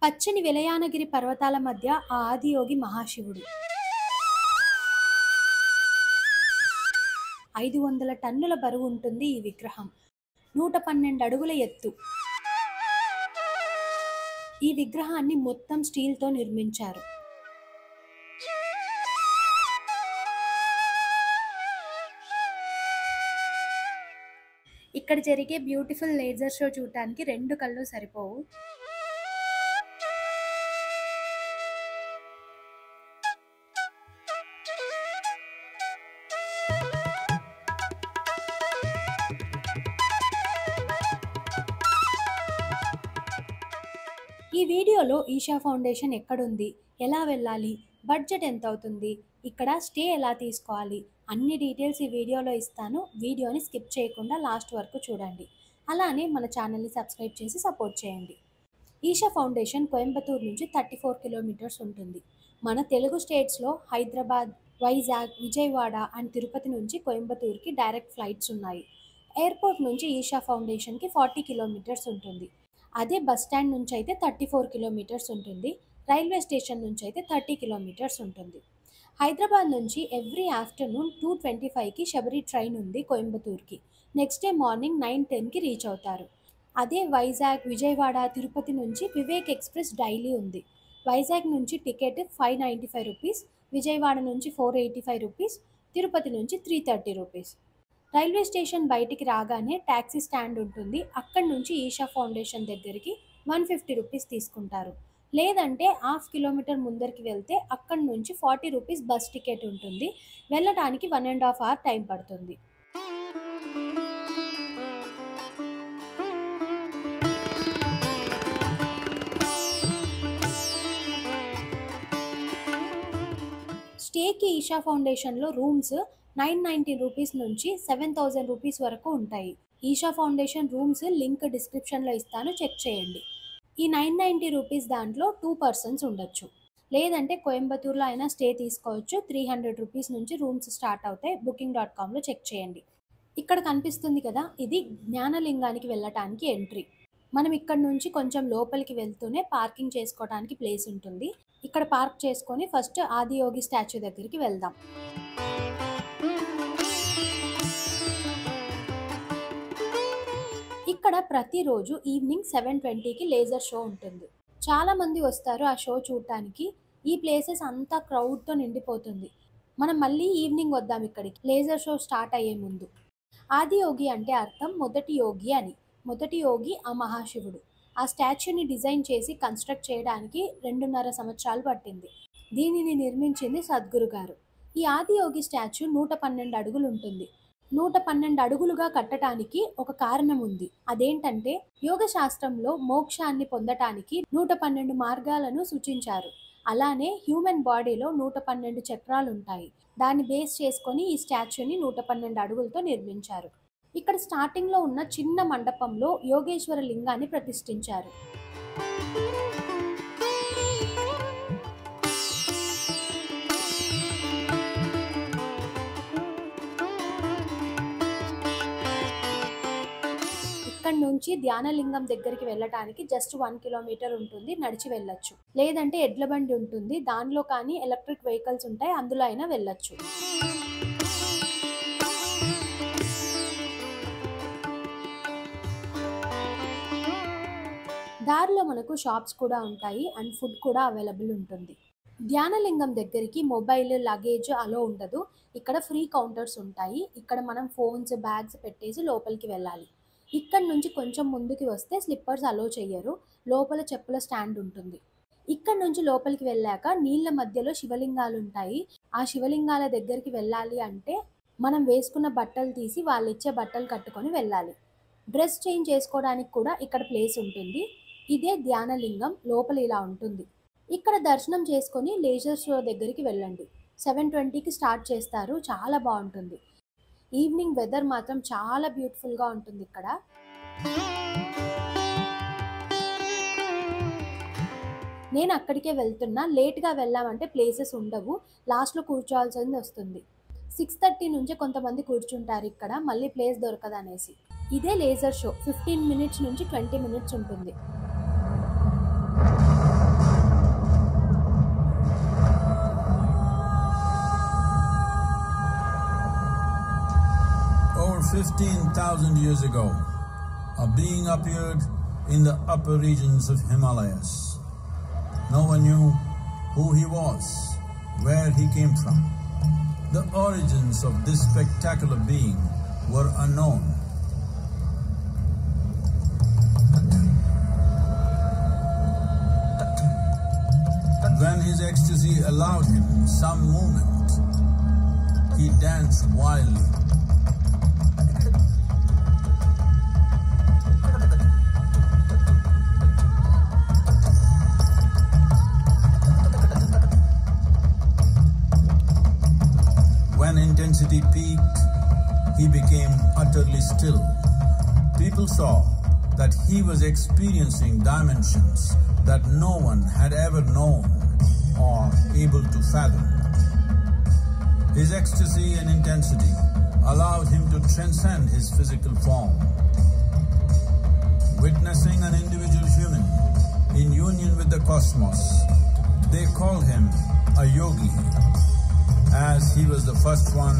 పచ్చని వెలయానగిరి పర్వతాల మధ్య ఆ ఆదియోగి మహాశివుడు. 500 టన్నుల బరువు ఉంటుంది ఈ విగ్రహం. 112 అడుగుల ఎత్తు. ఈ విగ్రహాన్ని మొత్తం స్టీల్తో నిర్మించారు. ఇక్కడ జరిగే బ్యూటిఫుల్ లేజర్ షో చూడటానికి 2 కళ్ళు సరిపోవు. ఈ వీడియోలో ఈషా ఫౌండేషన్ ఎక్కడుంది, ఎలా వెళ్ళాలి, బడ్జెట్ ఎంత అవుతుంది, ఇక్కడ స్టే ఎలా తీసుకోవాలి, అన్ని డీటెయిల్స్ ఈ వీడియోలో ఇస్తాను. వీడియోని స్కిప్ చేయకుండా లాస్ట్ వరకు చూడండి. అలానే మన ఛానల్ని సబ్స్క్రైబ్ చేసి సపోర్ట్ చేయండి. ఈషా ఫౌండేషన్ కోయంబత్తూరు నుంచి 34 కిలోమీటర్స్ ఉంటుంది. మన తెలుగు స్టేట్స్లో హైదరాబాద్, వైజాగ్, విజయవాడ అండ్ తిరుపతి నుంచి కోయంబత్తూరుకి డైరెక్ట్ ఫ్లైట్స్ ఉన్నాయి. ఎయిర్పోర్ట్ నుంచి ఈషా ఫౌండేషన్కి 40 కిలోమీటర్స్ ఉంటుంది. అదే బస్ స్టాండ్ నుంచి అయితే 34 కిలోమీటర్స్ ఉంటుంది. రైల్వే స్టేషన్ నుంచి అయితే 30 కిలోమీటర్స్ ఉంటుంది. హైదరాబాద్ నుంచి ఎవ్రీ ఆఫ్టర్నూన్ 2:25కి శబరి ట్రైన్ ఉంది కోయంబత్తూరుకి. నెక్స్ట్ డే మార్నింగ్ 9:10కి రీచ్ అవుతారు. అదే వైజాగ్, విజయవాడ, తిరుపతి నుంచి వివేక్ ఎక్స్ప్రెస్ డైలీ ఉంది. వైజాగ్ నుంచి టికెట్ 595 రూపీస్, విజయవాడ నుంచి 485 రూపీస్, తిరుపతి నుంచి 330 రూపీస్. రైల్వే స్టేషన్ బయటికి రాగానే ట్యాక్సీ స్టాండ్ ఉంటుంది. అక్కడి నుంచి ఈషా ఫౌండేషన్ దగ్గరికి 150 రూపీస్ తీసుకుంటారు. లేదంటే 1/2 కిలోమీటర్ ముందరికి వెళ్తే అక్కడి నుంచి 40 రూపీస్ బస్ టికెట్ ఉంటుంది. వెళ్ళడానికి 1.5 అవర్ టైం పడుతుంది. స్టేకి ఈషా ఫౌండేషన్లో రూమ్స్ 990 రూపీస్ నుంచి 7,000 రూపీస్ వరకు ఉంటాయి. ఈషా ఫౌండేషన్ రూమ్స్ లింక్ డిస్క్రిప్షన్లో ఇస్తాను, చెక్ చేయండి. ఈ 990 రూపీస్ దాంట్లో 2 పర్సన్స్ ఉండొచ్చు. లేదంటే కోయంబత్తూరులో అయినా స్టే తీసుకోవచ్చు. 300 రూపీస్ నుంచి రూమ్స్ స్టార్ట్ అవుతాయి. booking.comలో చెక్ చేయండి. ఇక్కడ కనిపిస్తుంది కదా, ఇది జ్ఞానలింగానికి వెళ్ళటానికి ఎంట్రీ. మనం ఇక్కడ నుంచి కొంచెం లోపలికి వెళ్తూనే పార్కింగ్ చేసుకోవడానికి ప్లేస్ ఉంటుంది. ఇక్కడ పార్క్ చేసుకొని ఫస్ట్ ఆదియోగి స్టాచ్యూ దగ్గరికి వెళ్దాం. ఇక్కడ ప్రతిరోజు ఈవినింగ్ 7:20కి లేజర్ షో ఉంటుంది. చాలా మంది వస్తారు ఆ షో చూడటానికి. ఈ ప్లేసెస్ అంతా క్రౌడ్తో నిండిపోతుంది. మనం మళ్ళీ ఈవినింగ్ వద్దాం ఇక్కడికి, లేజర్ షో స్టార్ట్ అయ్యే ముందు. ఆదియోగి అంటే అర్థం మొదటి యోగి అని. మొదటి యోగి ఆ మహాశివుడు. ఆ స్టాచ్యూని డిజైన్ చేసి కన్స్ట్రక్ట్ చేయడానికి 2.5 సంవత్సరాలు పట్టింది. దీనిని నిర్మించింది సద్గురు గారు. ఈ ఆదియోగి స్టాచ్యూ 112 అడుగులు ఉంటుంది. 112 అడుగులుగా కట్టడానికి ఒక కారణం ఉంది. అదేంటంటే యోగ శాస్త్రంలో మోక్షాన్ని పొందటానికి 112 మార్గాలను సూచించారు. అలానే హ్యూమన్ బాడీలో 112 చక్రాలు ఉంటాయి. దాన్ని బేస్ చేసుకొని ఈ స్టాచ్యూని 112 అడుగులతో నిర్మించారు. ఇక్కడ స్టార్టింగ్లో ఉన్న చిన్న మండపంలో యోగేశ్వర లింగాన్ని ప్రతిష్ఠించారు. ఇక్కడ నుంచి ధ్యానలింగం దగ్గరికి వెళ్ళటానికి జస్ట్ 1 కిలోమీటర్ ఉంటుంది. నడిచి వెళ్ళొచ్చు. లేదంటే ఎడ్ల బండి ఉంటుంది, దానిలో కానీ ఎలక్ట్రిక్ వెహికల్స్ ఉంటాయి, అందులో అయినా వెళ్ళొచ్చు. దారిలో మనకు షాప్స్ కూడా ఉంటాయి అండ్ ఫుడ్ కూడా అవైలబుల్ ఉంటుంది. ధ్యానలింగం దగ్గరికి మొబైల్, లగేజ్ అలో ఉండదు. ఇక్కడ ఫ్రీ కౌంటర్స్ ఉంటాయి. ఇక్కడ మనం ఫోన్స్, బ్యాగ్స్ పెట్టేసి లోపలికి వెళ్ళాలి. ఇక్కడ నుంచి కొంచెం ముందుకి వస్తే స్లిప్పర్స్ అలో చెయ్యరు. లోపల చెప్పుల స్టాండ్ ఉంటుంది. ఇక్కడ నుంచి లోపలికి వెళ్ళాక నీళ్ళ మధ్యలో శివలింగాలు ఉంటాయి. ఆ శివలింగాల దగ్గరికి వెళ్ళాలి అంటే మనం వేసుకున్న బట్టలు తీసి వాళ్ళు ఇచ్చే బట్టలు కట్టుకొని వెళ్ళాలి. డ్రెస్ చేంజ్ చేసుకోవడానికి కూడా ఇక్కడ ప్లేస్ ఉంటుంది. ఇదే ధ్యానలింగం. లోపల ఇలా ఉంటుంది. ఇక్కడ దర్శనం చేసుకొని లేజర్ షో దగ్గరికి వెళ్ళండి. 7:20కి స్టార్ట్ చేస్తారు. చాలా బాగుంటుంది. ఈవినింగ్ వెదర్ మాత్రం చాలా బ్యూటిఫుల్గా ఉంటుంది ఇక్కడ. నేను అక్కడికే వెళ్తున్నా. లేట్గా వెళ్ళామంటే ప్లేసెస్ ఉండవు. లాస్ట్లో కూర్చోవాల్సింది వస్తుంది. 6:30 నుంచి కొంతమంది కూర్చుంటారు ఇక్కడ, మళ్ళీ ప్లేస్ దొరకదు అనేసి. ఇదే లేజర్ షో 15 మినిట్స్ నుంచి 20 మినిట్స్ ఉంటుంది. 15,000 years ago, a being appeared in the upper regions of Himalayas. No one knew who he was, where he came from. The origins of this spectacular being were unknown. When his ecstasy allowed him some movement, he danced wildly. When intensity peaked, he became utterly still. People saw that he was experiencing dimensions that no one had ever known or able to fathom. His ecstasy and intensity allowed him to transcend his physical form. Witnessing an individual human in union with the cosmos, they called him a yogi, as he was the first one,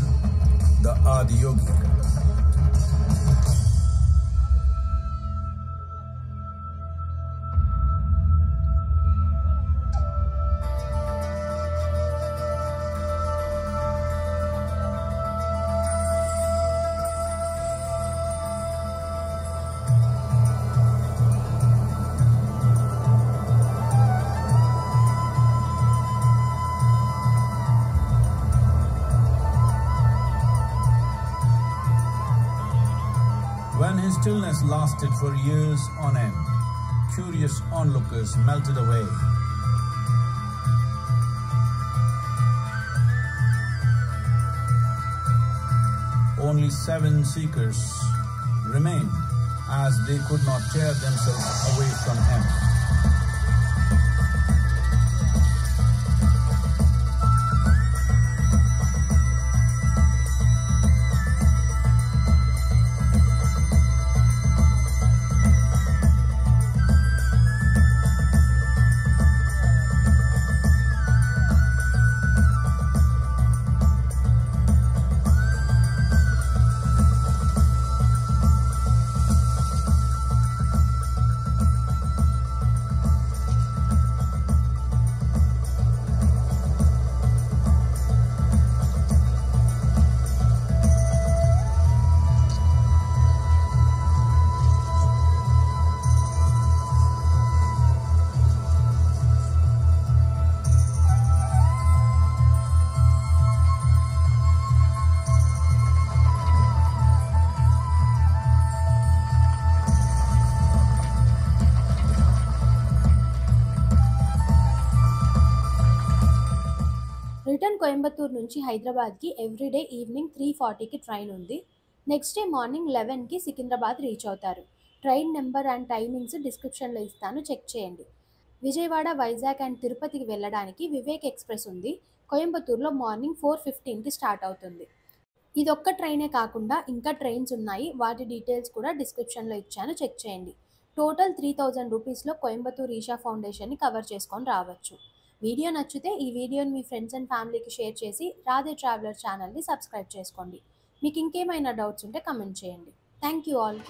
the Adi Yogi. When his stillness lasted for years on end, curious onlookers melted away. Only 7 seekers remained, as they could not tear themselves away from him. Return Coimbatore నుంచి హైదరాబాద్కి everyday evening 3:40కి train ఉంది. Next day morning 11కి Secunderabad reach అవుతారు. Train number and timings డిస్క్రిప్షన్లో ఇస్తాను, check చేయండి. Vijayawada, Vizag and తిరుపతికి వెళ్ళడానికి వివేక్ ఎక్స్ప్రెస్ ఉంది. కోయంబత్తూర్లో మార్నింగ్ 4:15కి స్టార్ట్ అవుతుంది. ఇదొక్క ట్రైనే కాకుండా ఇంకా ట్రైన్స్ ఉన్నాయి, వాటి డీటెయిల్స్ కూడా డిస్క్రిప్షన్లో ఇచ్చాను, చెక్ చేయండి. టోటల్ 3000 రూపీస్లో కోయంబత్తూర్ ఈషా ఫౌండేషన్ని కవర్ చేసుకొని రావచ్చు. వీడియో నచ్చితే ఈ వీడియోని మీ ఫ్రెండ్స్ అండ్ ఫ్యామిలీకి షేర్ చేసి రాధే ట్రావెలర్ ఛానల్ని సబ్స్క్రైబ్ చేసుకోండి. మీకు ఇంకేమైనా డౌట్స్ ఉంటే కమెంట్ చేయండి. Thank you all.